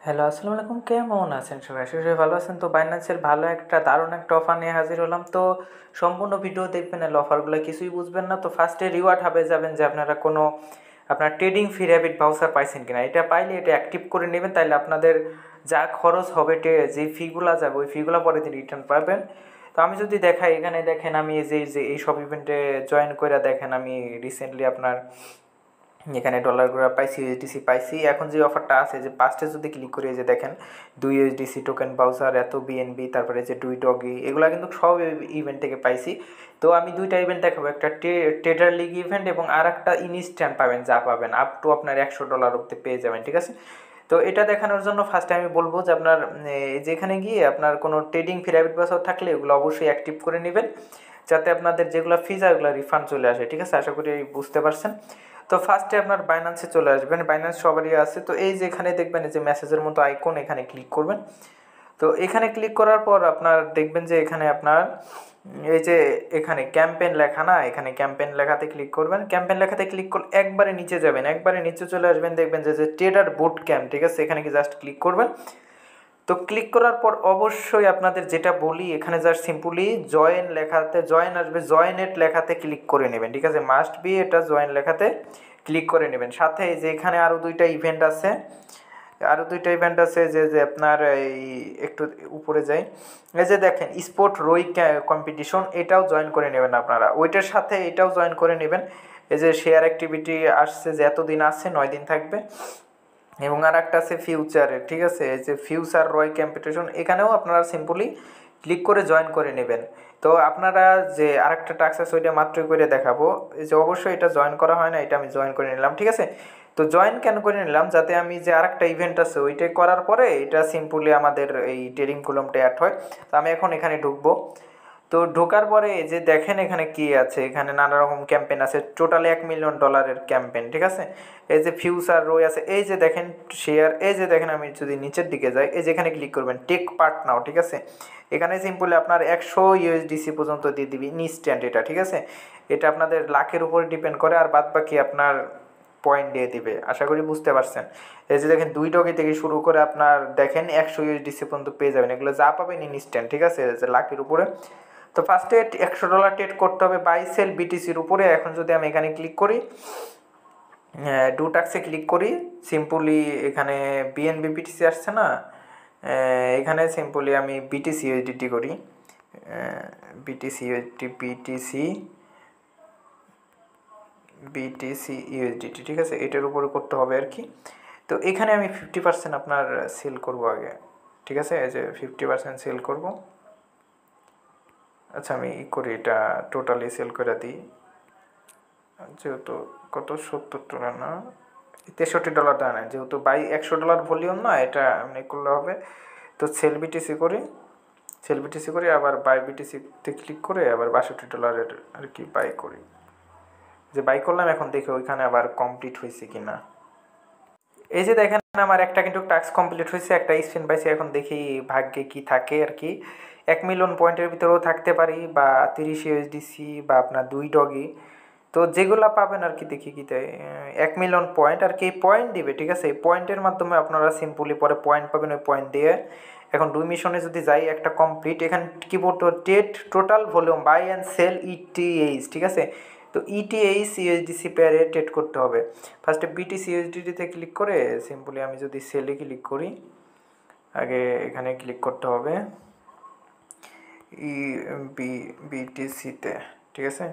Hello, আসসালামু আলাইকুম। কেমন আছেন সবাই? আশা করি সবাই ভালো আছেন। তো বাইন্যান্সের ভালো একটা দারুণ একটা অফার নিয়ে হাজির হলাম। তো সম্পূর্ণ ভিডিও দেখবেন, নাহলে অফারগুলো কিছুই বুঝবেন না। তো ফার্স্টে রিওয়ার্ড হাবে যাবেন যে আপনারা কোনো আপনার ট্রেডিং ফি র্যাবিট ভাউচার পাইছেন কিনা। এটা পাইলে এটা অ্যাক্টিভ করে নেবেন, তাইলে আপনাদের যা খরচ হবে যে ফিগুলা যাবে ওই ফিগুলা পরে দিন রিটার্ন পাবেন। তো আমি যদি দেখাই, এখানে দেখেন আমি এই সব ইভেন্টে জয়েন করে দেখেন আমি রিসেন্টলি আপনার এখানে ডলারগুলো পাইছি, ইউএসডিসি পাইছি। এখন যে অফারটা আছে, যে পাঁচটা যদি ক্লিক করি, যে দেখেন 2 ইউএসডিসি টোকেন বাউচার, এত বিএনবি, তারপরে যে 2 ডগি, এগুলো কিন্তু সব ইভেন্ট থেকে পাইছি। তো আমি দুইটা ইভেন্ট দেখাবো, একটা ট্রেডার লিগ ইভেন্ট এবং আর একটা ইনস্ট্যান্ট পাবেন, যা পাবেন আপ টু আপনার $100 অব্দি পেয়ে যাবেন, ঠিক আছে। তো এটা দেখানোর জন্য ফার্স্টে আমি বলবো যে আপনার যেখানে গিয়ে আপনার কোনো ট্রেডিং ফি র্যাবিট বাউচার থাকলে এগুলো অবশ্যই অ্যাক্টিভ করে নেবেন, যাতে আপনাদের যেগুলো ফিজ হয় ওগুলো রিফান্ড চলে আসে, ঠিক আছে। আশা করি বুঝতে পারছেন। তো ফার্স্টে আপনার বাইন্যান্সে চলে আসবেন, বাইন্যান্স সবারই আছে। তো এই যে এখানে দেখবেন এই যে মেসেজের মতো আইকন, এখানে ক্লিক করবেন। তো এখানে ক্লিক করার পর আপনার দেখবেন যে এখানে আপনার এই যে এখানে ক্যাম্পেইন লেখা না, এখানে ক্যাম্পেইন লেখাতে ক্লিক করবেন। ক্যাম্পেইন লেখাতে ক্লিক করলে একবারে নিচে যাবেন, একবারে নিচে চলে আসবেন, দেখবেন যে ট্রেডার বুট ক্যাম্প, ঠিক আছে। এখানে কি জাস্ট ক্লিক করবেন। তো ক্লিক করার পর অবশ্যই আপনাদের যেটা বলি, এখানে জাস্ট সিম্পলি জয়েন লেখাতে জয়েন আসবে, জয়েনেট লেখাতে ক্লিক করে নেবেন, ঠিক আছে। মাস্ট বি এটা জয়েন লেখাতে ক্লিক করে নেবেন। সাথে যে এখানে আরও দুইটা ইভেন্ট আছে, যে যে আপনার এই একটু উপরে যাই, এই যে দেখেন স্পোর্ট রোই কম্পিটিশন, এটাও জয়েন করে নেবেন আপনারা। ওইটার সাথে এটাও জয়েন করে নেবেন। এই যে শেয়ার অ্যাক্টিভিটি আসছে, যে এতদিন আছে, 9 দিন থাকবে। এবং আর একটা আছে ফিউচারের, ঠিক আছে, এই যে ফিউচার রয় কম্পিটিশন, এখানেও আপনারা সিম্পলি ক্লিক করে জয়েন করে নেবেন। তো আপনারা যে আরেকটা টাস্ক আছে ওইটা মাত্রই করে দেখাবো, এই যে অবশ্যই এটা জয়েন করা হয় না, এটা আমি জয়েন করে নিলাম, ঠিক আছে। তো জয়েন কেন করে নিলাম, যাতে আমি যে আরেকটা ইভেন্ট আছে ওইটাই করার পরে এটা সিম্পলি আমাদের এই ট্রেডিং কলমটা অ্যাড হয়। তো আমি এখন এখানে ঢুকবো। তো ঢোকার পরে যে দেখেন এখানে কি আছে, এখানে নানা রকম ক্যাম্পেইন আছে, টোটালি $1 মিলিয়ন ক্যাম্পেইন, ঠিক আছে। এই যে ফিউচার রয় আছে, এই যে দেখেন শেয়ার, এই যে দেখেন আমি যদি নিচের দিকে যাই, এই যে এখানে ক্লিক করবেন টেক পার্ট নাও, ঠিক আছে। এখানে সিম্পলি আপনার 100 ইউএসডিসি পর্যন্ত দিয়ে দিবি ইনস্ট্যান্ট, এটা ঠিক আছে। এটা আপনাদের লাখের উপর ডিপেন্ড করে, আর বাদ বাকি আপনার পয়েন্ট দিয়ে দিবে। আশা করি বুঝতে পারছেন। এই যে দেখেন 2 ডগি থেকে শুরু করে আপনার দেখেন 100 ইউএসডিসি পর্যন্ত পেয়ে যাবেন, এগুলো যা পাবেন ইনস্ট্যান্ট, ঠিক আছে, যে লাখের উপরে। তো ফার্স্টে $100 ট্রেড করতে হবে বাই সেল বিটিসির উপরে। এখন যদি আমি এখানে ক্লিক করি, ডু টাক্সে ক্লিক করি, সিম্পলি এখানে বিএনবি বিটিসি আসছে না, এখানে সিম্পলি আমি বিটিসি ইউএসডিটি করি, BTC USD BTC BTC USDT, ঠিক আছে, এটার উপরে করতে হবে আর কি। তো এখানে আমি 50% আপনার সেল করব আগে, ঠিক আছে, এই যে 50% সেল করব। আচ্ছা আমি করি এটা টোটালি সেল করে দিই, যেহেতু কত $70 না, $63 দেয় না, যেহেতু বাই $100 ভলিউম না, এটা এমনি করলে হবে। তো সেল বিটিসি করি, আবার বাই বিটিসিতে ক্লিক করে আবার $62 আর কি বাই করি, যে বাই করলাম। এখন দেখি ওইখানে আবার কমপ্লিট হয়েছে কি না। এই যে দেখেন আমার একটা কিন্তু টাস্ক কমপ্লিট হয়েছে, একটা স্পিন পাইছি। এখন দেখি ভাগ্যে কি থাকে আর কি। 1 মিলিয়ন পয়েন্টের ভিতরেও থাকতে পারি, বা 30 ইউএসডিসি, বা আপনার 2 ডগি। তো যেগুলা পাবেন আর কি, দেখি কি তাই 1 মিলিয়ন পয়েন্ট আর কি পয়েন্ট দিবে, ঠিক আছে। এই পয়েন্টের মাধ্যমে আপনারা সিম্পলি পরে পয়েন্ট পাবেন, ওই পয়েন্ট দিয়ে এখন 2 মিশনে যদি যাই, একটা কমপ্লিট। এখানে কিবোর্ড টেট total volume buy and sell ETH, ঠিক আছে। তো ইটিএইচ ইউএসডিসি পেয়ারে ট্রেড করতে হবে। ফার্স্টে বিটিসি ইউএসডিটিতে ক্লিক করে সিম্পলি আমি যদি সেলে ক্লিক করি, আগে এখানে ক্লিক করতে হবে বিটিসিতে, ঠিক আছে।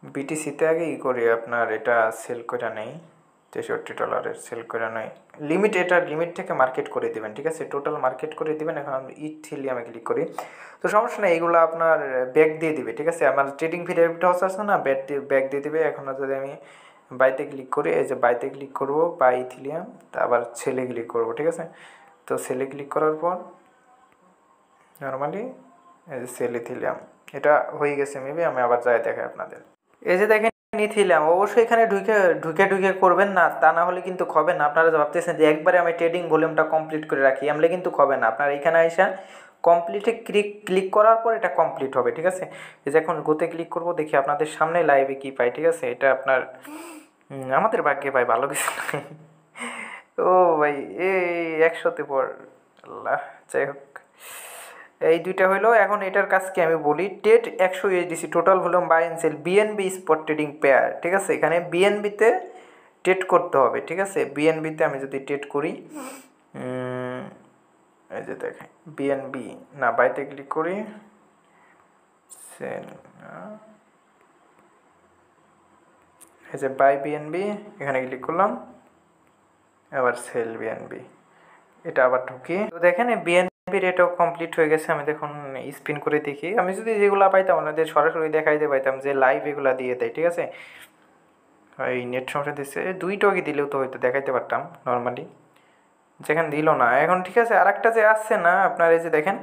বিটিসিতে আগে করি আপনার এটা সেল করে নেই, $63 সেল করে নেই। লিমিট, এটা লিমিট থেকে মার্কেট করে দেবেন, ঠিক আছে, টোটাল মার্কেট করে দেবেন। এখন আমি ইথিলিয়ামে ক্লিক করি। তো সমস্যা নেই, এইগুলো আপনার ব্যাক দিয়ে দিবে, ঠিক আছে। আমার ট্রেডিং ফি র্যাবিট হাউস আছে না, ব্যাক দিয়ে দিবে। এখন যদি আমি বাইতে ক্লিক করি, এই যে বাইতে ক্লিক করব, বাই ইথিলিয়াম, তা আবার সেলে ক্লিক করব, ঠিক আছে। তো সেলে ক্লিক করার পর নর্মালি এই যে সেল ইথিলিয়াম, এটা হয়ে গেছে মেবি। আমি আবার যাই দেখাই আপনাদের। এই যে দেখেন নিয়েছিলাম, অবশ্যই এখানে ঢুকে ঢুকে ঢুকে করবেন না, তা না হলে কিন্তু হবে না। আপনারা ভাবতেছেন যে একবারে আমি ট্রেডিং ভলিউমটা কমপ্লিট করে রাখি, আমলে কিন্তু হবে না। আপনার এখানে আইসা কমপ্লিটে ক্লিক করার পর এটা কমপ্লিট হবে, ঠিক আছে। এই যে এখন গোতে ক্লিক করব, দেখি আপনাদের সামনে লাইভে কি পাই, ঠিক আছে। এটা আপনার আমাদের ভাগ্যে পাই ভালো কিছু নাই। ও ভাই, এই 100-তে পর, আল্লাহ, যাই হোক, এই দুইটা হইলো। এখন এটার কাজ কি আমি বলি। টেট 100 USDC total volume buy and sell BNB spot trading pair, ঠিক আছে। এখানে বিএনবিতে টেট করতে হবে, ঠিক আছে। বিএনবিতে আমি যদি টেট করি, এই যে দেখেন বিএনবি, না বাইতে ক্লিক করি, সেল, এই যে বাই বিএনবি, এখানে ক্লিক করলাম, আবার সেল বিএনবি, এটা আবার ঢুকি। তো দেখেন বিএনবি রেটও কমপ্লিট হয়ে গেছে। আমি দেখুন স্পিন করে দেখি, আমি যদি যেগুলো পাইতাম আপনাদের সরাসরি দেখাইতে পাইতাম যে লাইভ এগুলা দিয়ে দেয়, ঠিক আছে। এই নেট সমস্যা দিচ্ছে, 2 টকি দিলেও তো হয়তো দেখাইতে পারতাম নর্মালি, যেখানে দিল না এখন, ঠিক আছে। আর একটা যে আসছে না আপনার, এই যে দেখেন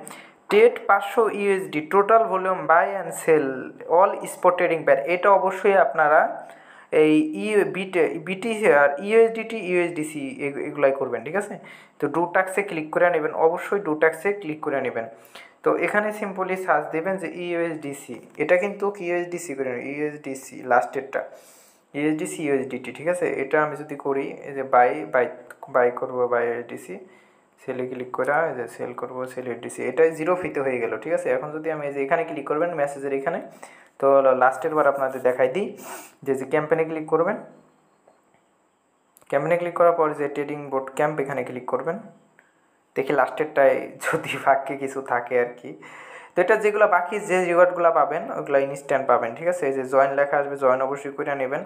টেট 500 USD total volume buy and sell all spot trading pair, এটা অবশ্যই আপনারা এই বিটিসি আর ইউএসডিটি ইউএসডিসি এগুলাই করবেন, ঠিক আছে। তো ডু ট্যাক্সে ক্লিক করে নেবেন, অবশ্যই ডু ট্যাক্সে ক্লিক করে নেবেন। তো এখানে সিম্পলি সার্চ দেবেন যে ইউএসডিসি, এটা কিন্তু ইউএসডিসি করে নেবেন, ইউএসডিসি লাস্টেরটা, ইউএসডিসি ইউএসডিটি, ঠিক আছে। এটা আমি যদি করি, এই যে বাই করবো বাই ইউএসডিসি, সেলে ক্লিক করে এই যে সেল করবো সেল ইউএসডিসি, এটাই 0 ফিতে হয়ে গেল, ঠিক আছে। এখন যদি আমি এই যে এখানে ক্লিক করবেন মেসেজের এখানে, তো লাস্টের বার আপনাদের দেখাই দিই যে ক্যাম্পেনে ক্লিক করবেন, ক্যাম্পেনে ক্লিক করার পর যে ট্রেডিং বোর্ড ক্যাম্প, এখানে ক্লিক করবেন, দেখি লাস্টেরটায় যদি বাকি কিছু থাকে আর কি। তো এটা যেগুলো বাকি যে রিওয়ার্ডগুলো পাবেন ওগুলো ইনস্ট্যান্ট পাবেন, ঠিক আছে। এই যে জয়েন লেখা আসবে, জয়েন অবশ্যই করে নেবেন।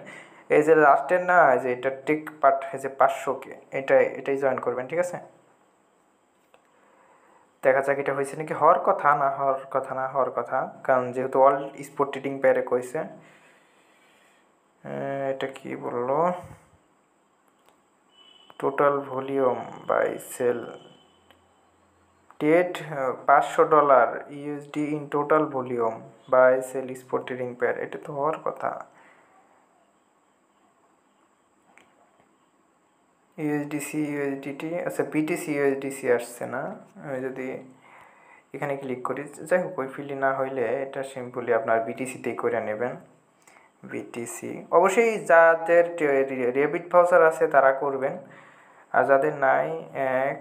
এই যে লাস্টের না, এই যে এটা টিক পার্ট, এই যে 500K, এটাই জয়েন করবেন, ঠিক আছে। দেখা যাক এটা হয়েছে নাকি, হওয়ার কথা না, হওয়ার কথা, কারণ যেহেতু অল স্পোর্ট ট্রেডিং পেয়ারে কইছে। এটা কি বললো, টোটাল ভলিউম বাই সেল টেট $500 USD in total volume buy sell spot trading pair, এটা তো হওয়ার কথা। ইউএসডিসি ইউএসডিটি, আচ্ছা বিটিসি ইউএসডিসি আসছে না। আমি যদি এখানে ক্লিক করি, যাই হোক ওই ফিল্ডে না হইলে এটা সিম্পলি আপনার বিটিসিতেই করে নেবেন, বিটিসি। অবশ্যই যাদের রেবিট ভাউচার আছে তারা করবেন, আর যাদের নাই 1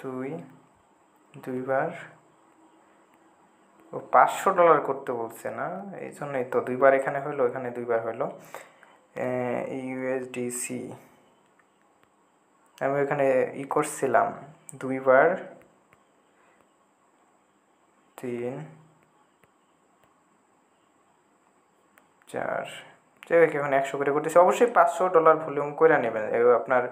2 দুইবার, ও $500 করতে বলছে না, এই জন্যই তো 2বার এখানে হলো, এখানে 2বার হলো। ইউএসডিসি আমি এখানে করছিলাম 2বার, 3 4, যাই হোক এখন 100 করে করতেছে। অবশ্যই $500 ভলিউম করে নেবেন, আপনার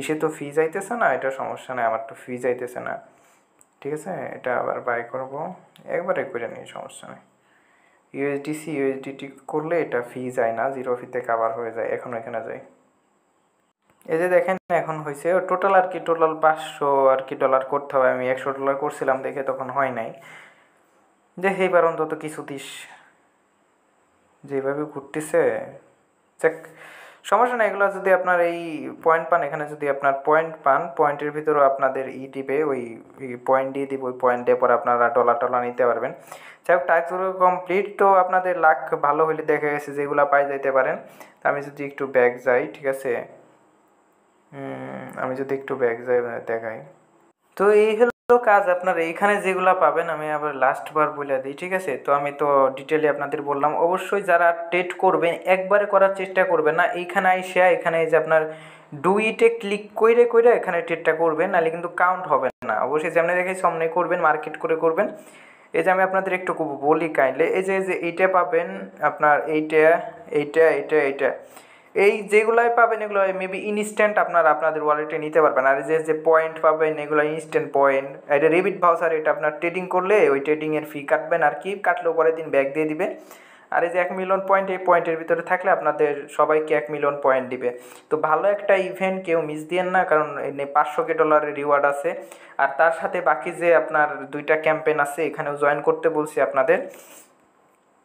ইসে তো ফি যাইতেছে না, এটা সমস্যা নেই, আমার তো ফি যাইতেছে না, ঠিক আছে। এটা আবার বাই করব, একবারে করে নিই, সমস্যা নেই। ইউএসডিসি ইউএসডিটি করলে এটা ফি যায় না, 0 ফিতে কাভার হয়ে যায়। এখন এখানে যাই, এই যে দেখেন এখন হয়েছে টোটাল আর কি, টোটাল 500 আর কি ডলার করতে হবে। আমি $100 করছিলাম দেখে তখন হয় নাই, দেখ এইবার অন্তত কিছু দিস, যেভাবে ঘুরতেছে। চেক, সমস্যা নেই, এগুলো যদি আপনার এই পয়েন্ট পান, এখানে যদি আপনার পয়েন্ট পান, পয়েন্টের ভিতরেও আপনাদের দিবে, ওই পয়েন্ট দিয়ে দিব, ওই পয়েন্ট দিয়ে পরে আপনারা ডলার নিতে পারবেন। যাই হোক টাস্কগুলো কমপ্লিট। তো আপনাদের লাক ভালো হলে দেখা গেছে যেগুলো পাই যাইতে পারেন। আমি যদি একটু ব্যাক যাই, ঠিক আছে, আমি যদি একটু ব্যাক যাই দেখাই, তো এই হলো কাজ। আপনার এইখানে যেগুলা পাবেন আমি আবার লাস্ট বার বলে দিই, ঠিক আছে। তো আমি তো ডিটেলে আপনাদের বললাম, অবশ্যই যারা টেট করবেন একবারে করার চেষ্টা করবেন না, এইখানে আইসা এখানে এই যে আপনার ডুইটে ক্লিক করে এখানে টেটটা করবেন, নাহলে কিন্তু কাউন্ট হবে না। অবশ্যই যেমন দেখে সামনে করবেন, মার্কেট করে করবেন। এই যে আমি আপনাদের একটু বলি কাইন্ডলি, এই যে এইটা পাবেন আপনার, এইটা এই যেগুলাই পাবেন এগুলো মেবি ইনস্ট্যান্ট আপনাদের ওয়ালেটে নিতে পারবেন। আর যে পয়েন্ট পাবেন এগুলো ইনস্ট্যান্ট পয়েন্ট, এটা রেবিট ভাউচার, এটা আপনার ট্রেডিং করলে ওই ট্রেডিংয়ের ফি কাটবেন আর কি, কাটলেও পরের দিন ব্যাক দিয়ে দিবে। আর এই যে 1 মিলিয়ন পয়েন্ট, এই পয়েন্টের ভিতরে থাকলে আপনাদের সবাইকে 1 মিলিয়ন পয়েন্ট দিবে। তো ভালো একটা ইভেন্ট, কেউ মিস দিয়েন না, কারণ $500 রিওয়ার্ড আছে। আর তার সাথে বাকি যে আপনার 2টা ক্যাম্পেইন আছে, এখানেও জয়েন করতে বলছি আপনাদের।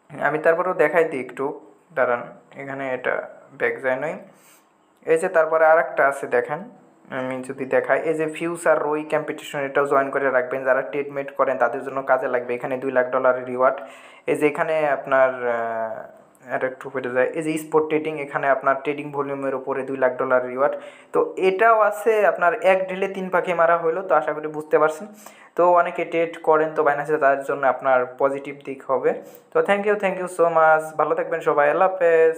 আমি তারপরেও দেখাই দিই একটু, দাঁড়ান, এখানে এটা ব্যাক যায় নয়। এই যে তারপরে আর একটা আছে দেখেন, আমি যদি দেখাই, এই যে ফিউচার রোই কম্পিটিশন, এটাও জয়েন করে রাখবেন, যারা ট্রেডমেট করেন তাদের জন্য কাজে লাগবে। এখানে $2 লাখ রিওয়ার্ড। এই যে এখানে আপনার আর একটু উপরে যায়, এই যে স্পট ট্রেডিং, এখানে আপনার ট্রেডিং ভলিউমের উপরে $2 লাখ রিওয়ার্ড। তো এটাও আছে আপনার, এক ঢিলে 3 পাখি মারা হলো। তো আশা করি বুঝতে পারছেন। তো অনেকে ট্রেড করেন তো বাইন্যান্সে, তার জন্য আপনার পজিটিভ দিক হবে। তো থ্যাংক ইউ সো মাচ, ভালো থাকবেন সবাই, আল্লাহ হাফেজ।